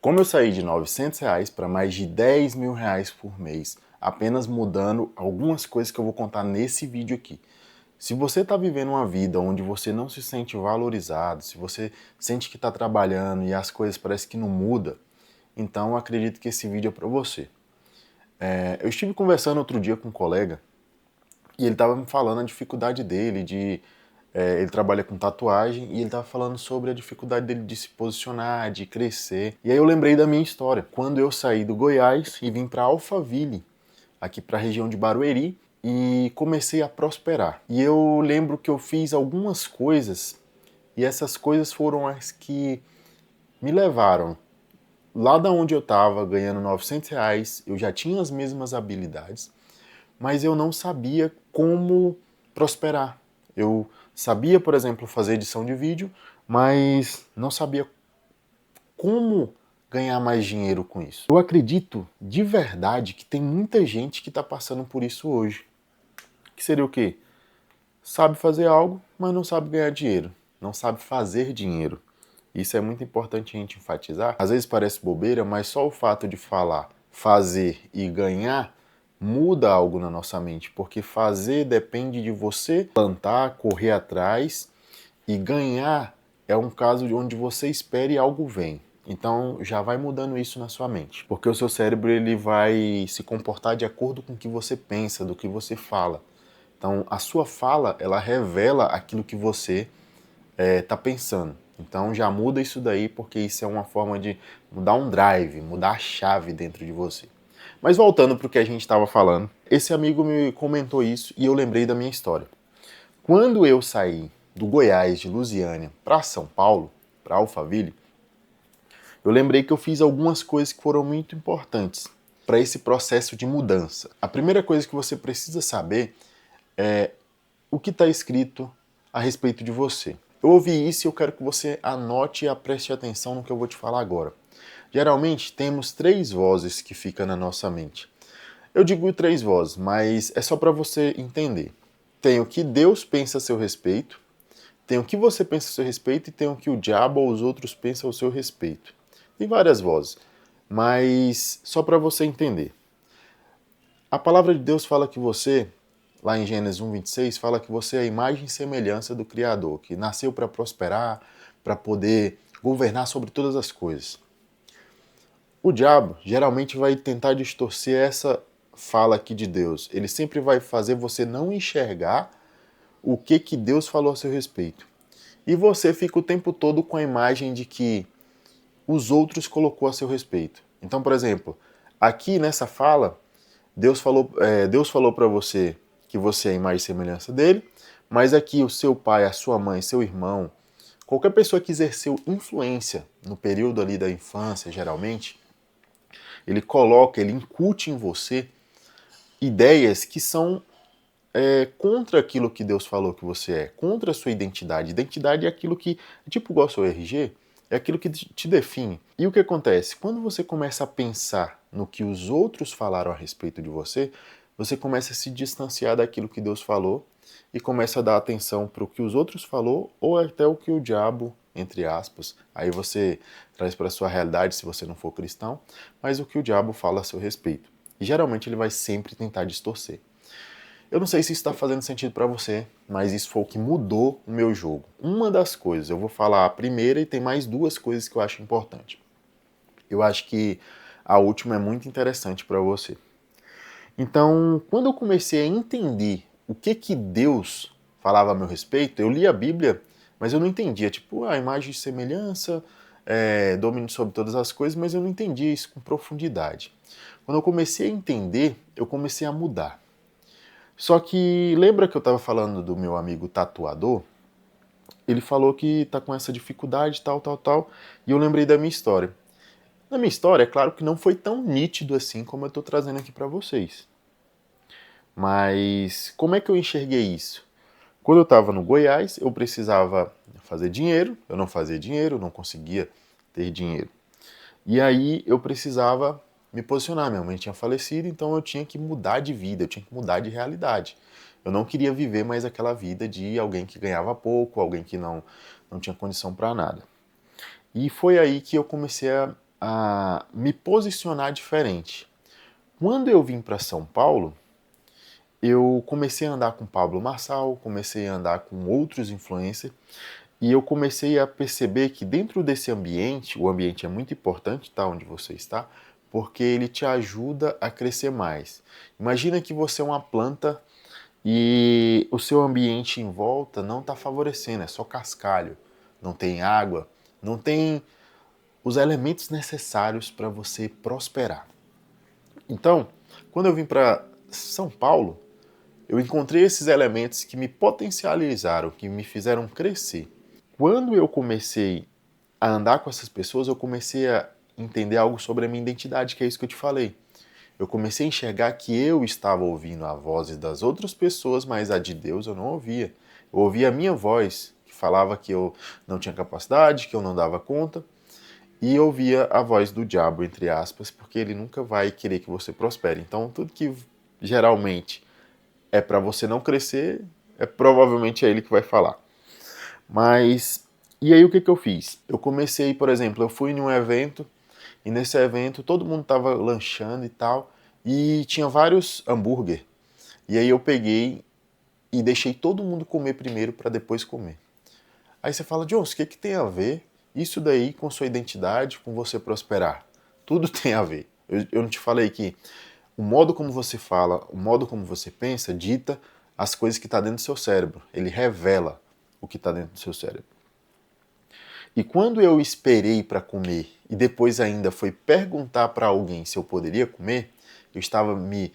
Como eu saí de R$ 900 para mais de R$ 10.000 por mês, apenas mudando algumas coisas que eu vou contar nesse vídeo aqui. Se você está vivendo uma vida onde você não se sente valorizado, se você sente que está trabalhando e as coisas parecem que não mudam, então eu acredito que esse vídeo é para você. Eu estive conversando outro dia com um colega e ele estava me falando a dificuldade dele ele trabalha com tatuagem e ele estava falando sobre a dificuldade dele de se posicionar, de crescer. E aí eu lembrei da minha história. Quando eu saí do Goiás e vim para Alphaville, aqui para a região de Barueri, e comecei a prosperar. E eu lembro que eu fiz algumas coisas e essas coisas foram as que me levaram lá da onde eu estava, ganhando R$ 900, eu já tinha as mesmas habilidades, mas eu não sabia como prosperar. Eu sabia, por exemplo, fazer edição de vídeo, mas não sabia como ganhar mais dinheiro com isso. Eu acredito de verdade que tem muita gente que está passando por isso hoje. Que seria o quê? Sabe fazer algo, mas não sabe ganhar dinheiro. Não sabe fazer dinheiro. Isso é muito importante a gente enfatizar. Às vezes parece bobeira, mas só o fato de falar, fazer e ganhar muda algo na nossa mente, porque fazer depende de você plantar, correr atrás, e ganhar é um caso onde você espera e algo vem. Então já vai mudando isso na sua mente, porque o seu cérebro ele vai se comportar de acordo com o que você pensa, do que você fala. Então a sua fala ela revela aquilo que você está pensando. Então já muda isso daí, porque isso é uma forma de mudar um drive, mudar a chave dentro de você. Mas voltando para o que a gente estava falando, esse amigo me comentou isso e eu lembrei da minha história. Quando eu saí do Goiás, de Lusiânia, para São Paulo, para Alphaville, eu lembrei que eu fiz algumas coisas que foram muito importantes para esse processo de mudança. A primeira coisa que você precisa saber é o que está escrito a respeito de você. Eu ouvi isso e eu quero que você anote e preste atenção no que eu vou te falar agora. Geralmente temos 3 vozes que ficam na nossa mente. Eu digo 3 vozes, mas é só para você entender. Tem o que Deus pensa a seu respeito, tem o que você pensa a seu respeito e tem o que o diabo ou os outros pensam ao seu respeito. Tem várias vozes, mas só para você entender. A palavra de Deus fala que você, lá em Gênesis 1:26, fala que você é a imagem e semelhança do Criador, que nasceu para prosperar, para poder governar sobre todas as coisas. O diabo geralmente vai tentar distorcer essa fala aqui de Deus. Ele sempre vai fazer você não enxergar o que Deus falou a seu respeito. E você fica o tempo todo com a imagem de que os outros colocou a seu respeito. Então, por exemplo, aqui nessa fala, Deus falou para você que você é a imagem e semelhança dele, mas aqui o seu pai, a sua mãe, seu irmão, qualquer pessoa que exerceu influência no período ali da infância, geralmente, ele incute em você ideias que são contra aquilo que Deus falou que você é, contra a sua identidade. Identidade é aquilo que, tipo igual ao seu RG, é aquilo que te define. E o que acontece? Quando você começa a pensar no que os outros falaram a respeito de você, você começa a se distanciar daquilo que Deus falou e começa a dar atenção para o que os outros falou ou até o que o diabo, entre aspas, aí você traz para a sua realidade se você não for cristão, mas o que o diabo fala a seu respeito. E geralmente ele vai sempre tentar distorcer. Eu não sei se isso está fazendo sentido para você, mas isso foi o que mudou o meu jogo. Uma das coisas, eu vou falar a primeira e tem mais 2 coisas que eu acho importante. Eu acho que a última é muito interessante para você. Então, quando eu comecei a entender o que Deus falava a meu respeito, eu li a Bíblia, mas eu não entendia. Tipo, a imagem de semelhança, domínio sobre todas as coisas, mas eu não entendia isso com profundidade. Quando eu comecei a entender, eu comecei a mudar. Só que lembra que eu estava falando do meu amigo tatuador? Ele falou que tá com essa dificuldade, tal, e eu lembrei da minha história. Na minha história, é claro que não foi tão nítido assim como eu estou trazendo aqui para vocês. Mas como é que eu enxerguei isso? Quando eu estava no Goiás, eu precisava fazer dinheiro, eu não fazia dinheiro, não conseguia ter dinheiro. E aí eu precisava me posicionar. Minha mãe tinha falecido, então eu tinha que mudar de vida, eu tinha que mudar de realidade. Eu não queria viver mais aquela vida de alguém que ganhava pouco, alguém que não tinha condição para nada. E foi aí que eu comecei a a me posicionar diferente. Quando eu vim para São Paulo, eu comecei a andar com Pablo Marçal, comecei a andar com outros influencers, e eu comecei a perceber que dentro desse ambiente, o ambiente é muito importante, tá, onde você está, porque ele te ajuda a crescer mais. Imagina que você é uma planta e o seu ambiente em volta não está favorecendo, é só cascalho, não tem água, não tem os elementos necessários para você prosperar. Então, quando eu vim para São Paulo, eu encontrei esses elementos que me potencializaram, que me fizeram crescer. Quando eu comecei a andar com essas pessoas, eu comecei a entender algo sobre a minha identidade, que é isso que eu te falei. Eu comecei a enxergar que eu estava ouvindo a voz das outras pessoas, mas a de Deus eu não ouvia. Eu ouvia a minha voz, que falava que eu não tinha capacidade, que eu não dava conta, e eu ouvia a voz do diabo, entre aspas, porque ele nunca vai querer que você prospere. Então, tudo que geralmente é para você não crescer, é provavelmente ele que vai falar. Mas, e aí o que eu fiz? Eu comecei, por exemplo, eu fui num evento, e nesse evento todo mundo tava lanchando e tal, e tinha vários hambúrguer. E aí eu peguei e deixei todo mundo comer primeiro para depois comer. Aí você fala, Jones, o que que tem a ver isso daí com sua identidade, com você prosperar? Tudo tem a ver. Eu não te falei que o modo como você fala, o modo como você pensa, dita as coisas que está dentro do seu cérebro. Ele revela o que está dentro do seu cérebro. E quando eu esperei para comer e depois ainda foi perguntar para alguém se eu poderia comer, eu estava me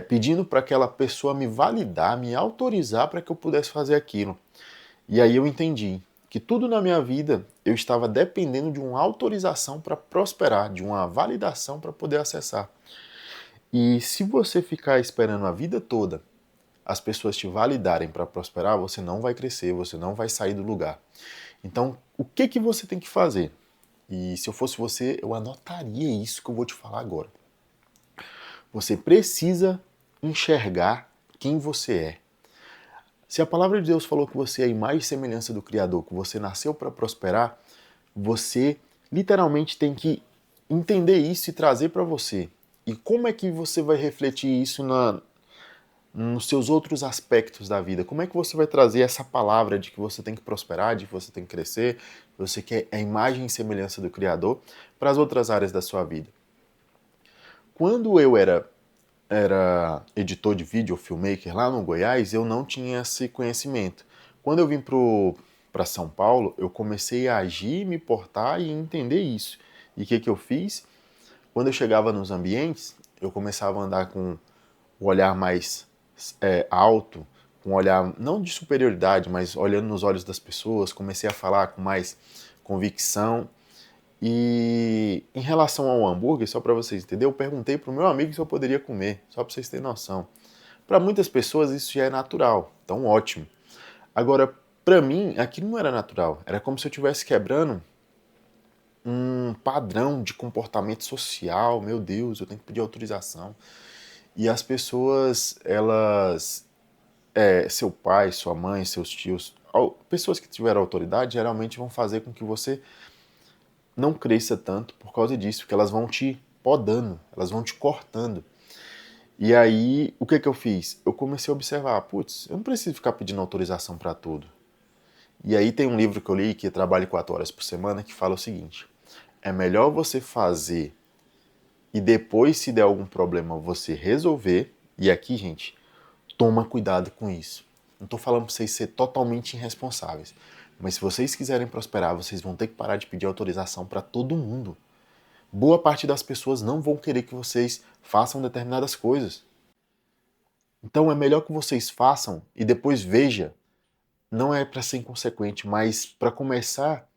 pedindo para aquela pessoa me validar, me autorizar para que eu pudesse fazer aquilo. E aí eu entendi que tudo na minha vida eu estava dependendo de uma autorização para prosperar, de uma validação para poder acessar. E se você ficar esperando a vida toda as pessoas te validarem para prosperar, você não vai crescer, você não vai sair do lugar. Então, o que que você tem que fazer? E se eu fosse você, eu anotaria isso que eu vou te falar agora. Você precisa enxergar quem você é. Se a palavra de Deus falou que você é a imagem e semelhança do Criador, que você nasceu para prosperar, você literalmente tem que entender isso e trazer para você. E como é que você vai refletir isso nos seus outros aspectos da vida? Como é que você vai trazer essa palavra de que você tem que prosperar, de que você tem que crescer, que você quer a imagem e semelhança do Criador para as outras áreas da sua vida? Quando eu era editor de vídeo, filmmaker lá no Goiás, eu não tinha esse conhecimento. Quando eu vim para São Paulo, eu comecei a agir, me portar e entender isso. E o que eu fiz? Quando eu chegava nos ambientes, eu começava a andar com o olhar mais alto, com um olhar não de superioridade, mas olhando nos olhos das pessoas, comecei a falar com mais convicção. E em relação ao hambúrguer, só para vocês entenderem, eu perguntei pro meu amigo se eu poderia comer, só para vocês terem noção. Para muitas pessoas isso já é natural, então ótimo. Agora, para mim, aquilo não era natural. Era como se eu estivesse quebrando um padrão de comportamento social. Meu Deus, eu tenho que pedir autorização. E as pessoas, elas, seu pai, sua mãe, seus tios, pessoas que tiveram autoridade, geralmente vão fazer com que você não cresça tanto por causa disso, porque elas vão te podando, elas vão te cortando. E aí, o que eu fiz? Eu comecei a observar, putz, eu não preciso ficar pedindo autorização para tudo. E aí tem um livro que eu li, que trabalha 4 horas por semana, que fala o seguinte: é melhor você fazer e depois, se der algum problema, você resolver. E aqui, gente, toma cuidado com isso. Não estou falando para vocês ser totalmente irresponsáveis, mas se vocês quiserem prosperar, vocês vão ter que parar de pedir autorização para todo mundo. Boa parte das pessoas não vão querer que vocês façam determinadas coisas. Então é melhor que vocês façam e depois veja. Não é para ser inconsequente, mas para começar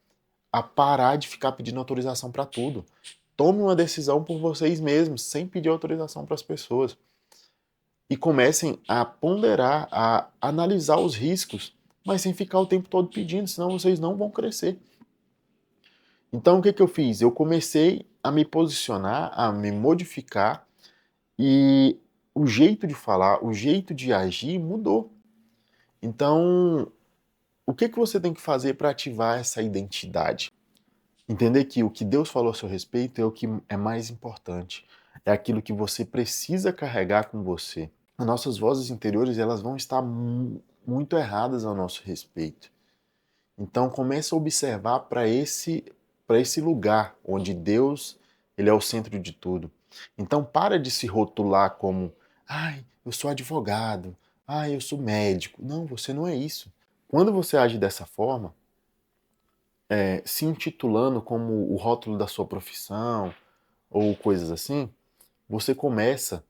a parar de ficar pedindo autorização para tudo. Tome uma decisão por vocês mesmos, sem pedir autorização para as pessoas. E comecem a ponderar, a analisar os riscos, mas sem ficar o tempo todo pedindo, senão vocês não vão crescer. Então o que eu fiz? Eu comecei a me posicionar, a me modificar e o jeito de falar, o jeito de agir mudou. Então, o que você tem que fazer para ativar essa identidade? Entender que o que Deus falou a seu respeito é o que é mais importante. É aquilo que você precisa carregar com você. As nossas vozes interiores, elas vão estar muito erradas ao nosso respeito. Então comece a observar para esse lugar onde Deus, ele é o centro de tudo. Então para de se rotular como, ai, eu sou advogado, ai, eu sou médico. Não, você não é isso. Quando você age dessa forma, se intitulando como o rótulo da sua profissão ou coisas assim, você começa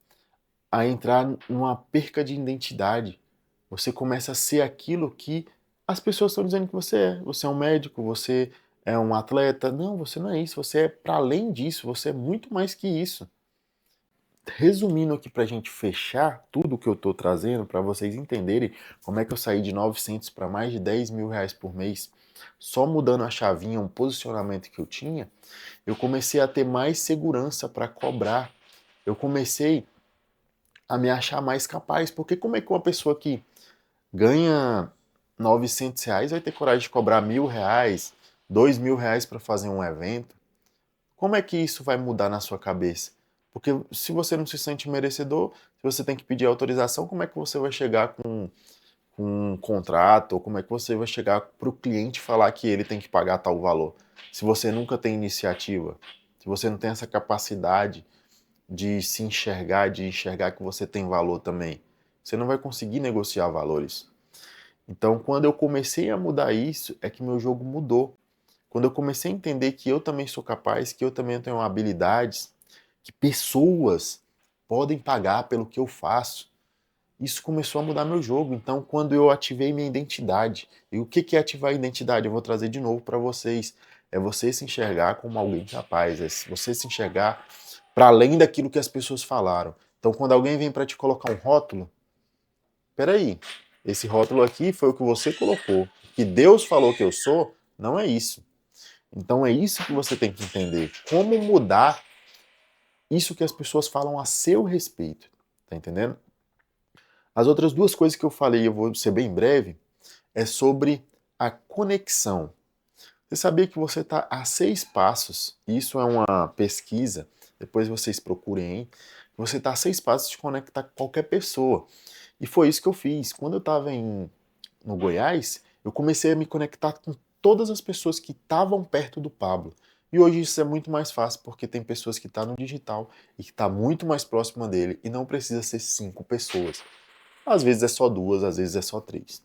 a entrar numa perca de identidade. Você começa a ser aquilo que as pessoas estão dizendo que você é. Você é um médico, você é um atleta. Não, você não é isso. Você é para além disso. Você é muito mais que isso. Resumindo aqui para a gente fechar tudo que eu estou trazendo, para vocês entenderem como é que eu saí de 900 para mais de 10 mil reais por mês, só mudando a chavinha, um posicionamento que eu tinha, eu comecei a ter mais segurança para cobrar. Eu comecei a me achar mais capaz, porque como é que uma pessoa que ganha 900 reais vai ter coragem de cobrar 1.000 reais, 2.000 reais para fazer um evento? Como é que isso vai mudar na sua cabeça? Porque se você não se sente merecedor, se você tem que pedir autorização, como é que você vai chegar com um contrato? Ou como é que você vai chegar para o cliente falar que ele tem que pagar tal valor? Se você nunca tem iniciativa, se você não tem essa capacidade de se enxergar, de enxergar que você tem valor também, você não vai conseguir negociar valores. Então, quando eu comecei a mudar isso, é que meu jogo mudou. Quando eu comecei a entender que eu também sou capaz, que eu também tenho habilidades, que pessoas podem pagar pelo que eu faço, isso começou a mudar meu jogo. Então, quando eu ativei minha identidade, e o que é ativar a identidade? Eu vou trazer de novo para vocês. É você se enxergar como alguém capaz, é você se enxergar para além daquilo que as pessoas falaram. Então, quando alguém vem para te colocar um rótulo, peraí, esse rótulo aqui foi o que você colocou. O que Deus falou que eu sou, não é isso. Então é isso que você tem que entender. Como mudar isso que as pessoas falam a seu respeito. Tá entendendo? As outras duas coisas que eu falei, eu vou ser bem breve, é sobre a conexão. Você sabia que você está a 6 passos, isso é uma pesquisa, depois vocês procurem aí, você está a 6 passos de conectar com qualquer pessoa. E foi isso que eu fiz. Quando eu estava no Goiás, eu comecei a me conectar com todas as pessoas que estavam perto do Pablo. E hoje isso é muito mais fácil, porque tem pessoas que estão no digital e que está muito mais próxima dele, e não precisa ser 5 pessoas. Às vezes é só 2, às vezes é só 3.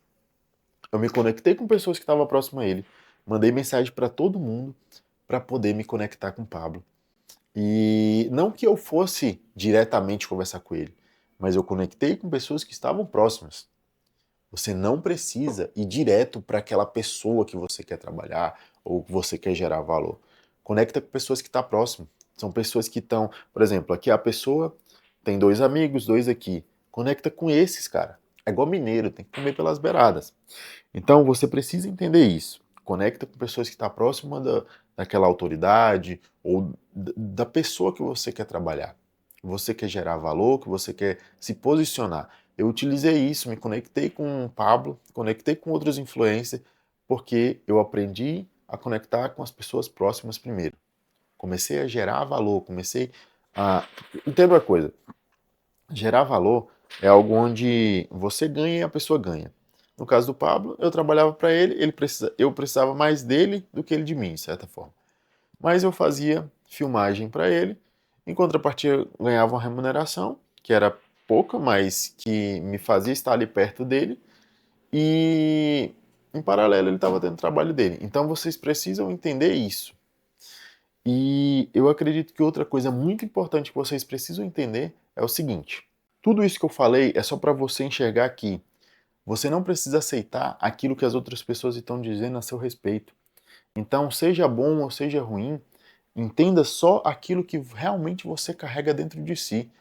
Eu me conectei com pessoas que estavam próximas a ele, mandei mensagem para todo mundo para poder me conectar com o Pablo. E não que eu fosse diretamente conversar com ele, mas eu conectei com pessoas que estavam próximas. Você não precisa ir direto para aquela pessoa que você quer trabalhar ou que você quer gerar valor. Conecta com pessoas que estão próximas. São pessoas que estão, por exemplo, aqui a pessoa tem 2 amigos, 2 aqui. Conecta com esses, cara. É igual mineiro, tem que comer pelas beiradas. Então você precisa entender isso. Conecta com pessoas que estão próximas daquela autoridade ou da pessoa que você quer trabalhar. Que você quer gerar valor, que você quer se posicionar. Eu utilizei isso, me conectei com o Pablo, conectei com outros influencers, porque eu aprendi a conectar com as pessoas próximas primeiro. Comecei a gerar valor, comecei a... Entenda uma coisa, gerar valor é algo onde você ganha e a pessoa ganha. No caso do Pablo, eu trabalhava para ele, eu precisava mais dele do que ele de mim, de certa forma. Mas eu fazia filmagem para ele, em contrapartida eu ganhava uma remuneração, que era pouca, mas que me fazia estar ali perto dele, e em paralelo ele estava tendo o trabalho dele. Então vocês precisam entender isso. E eu acredito que outra coisa muito importante que vocês precisam entender é o seguinte: tudo isso que eu falei é só para você enxergar que você não precisa aceitar aquilo que as outras pessoas estão dizendo a seu respeito. Então, seja bom ou seja ruim, entenda só aquilo que realmente você carrega dentro de si,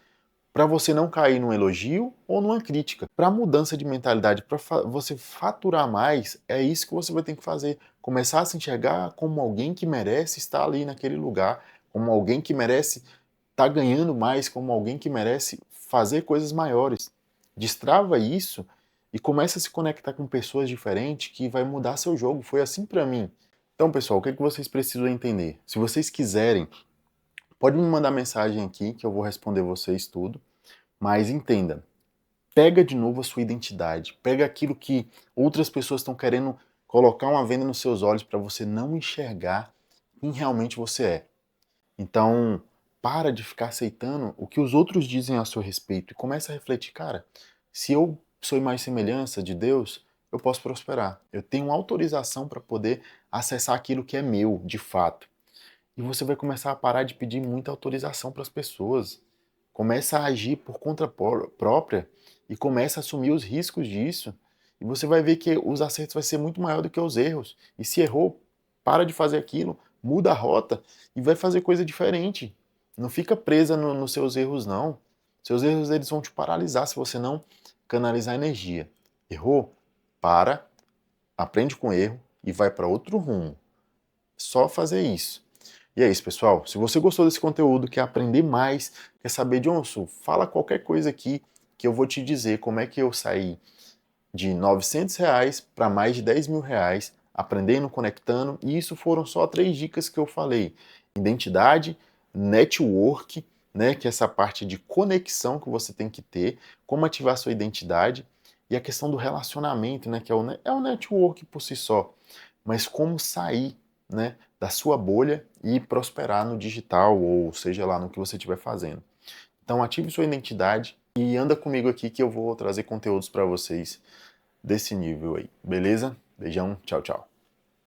para você não cair num elogio ou numa crítica. Para mudança de mentalidade, para você faturar mais, é isso que você vai ter que fazer. Começar a se enxergar como alguém que merece estar ali naquele lugar, como alguém que merece estar ganhando mais, como alguém que merece fazer coisas maiores. Destrava isso e começa a se conectar com pessoas diferentes que vai mudar seu jogo. Foi assim para mim. Então, pessoal, o que é que vocês precisam entender? Se vocês quiserem, pode me mandar mensagem aqui que eu vou responder vocês tudo, mas entenda, pega de novo a sua identidade, pega aquilo que outras pessoas estão querendo colocar uma venda nos seus olhos para você não enxergar quem realmente você é. Então, para de ficar aceitando o que os outros dizem a seu respeito e começa a refletir, cara, se eu sou mais semelhança de Deus, eu posso prosperar. Eu tenho autorização para poder acessar aquilo que é meu, de fato. E você vai começar a parar de pedir muita autorização para as pessoas. Começa a agir por conta própria e começa a assumir os riscos disso. E você vai ver que os acertos vai ser muito maior do que os erros. E se errou, para de fazer aquilo, muda a rota e vai fazer coisa diferente. Não fica presa nos seus erros, não. Seus erros eles vão te paralisar se você não canalizar energia. Errou? Para, aprende com o erro e vai para outro rumo. Só fazer isso. E é isso, pessoal. Se você gostou desse conteúdo, quer aprender mais, quer saber de onde fala qualquer coisa aqui que eu vou te dizer como é que eu saí de R$ 900 para mais de R$ 10.000 aprendendo, conectando. E isso foram só 3 dicas que eu falei. Identidade, network, né, que é essa parte de conexão que você tem que ter, como ativar sua identidade e a questão do relacionamento, né, que é o network por si só, mas como sair, né, da sua bolha e prosperar no digital, ou seja lá no que você estiver fazendo. Então ative sua identidade e anda comigo aqui que eu vou trazer conteúdos para vocês desse nível aí, beleza? Beijão, tchau, tchau.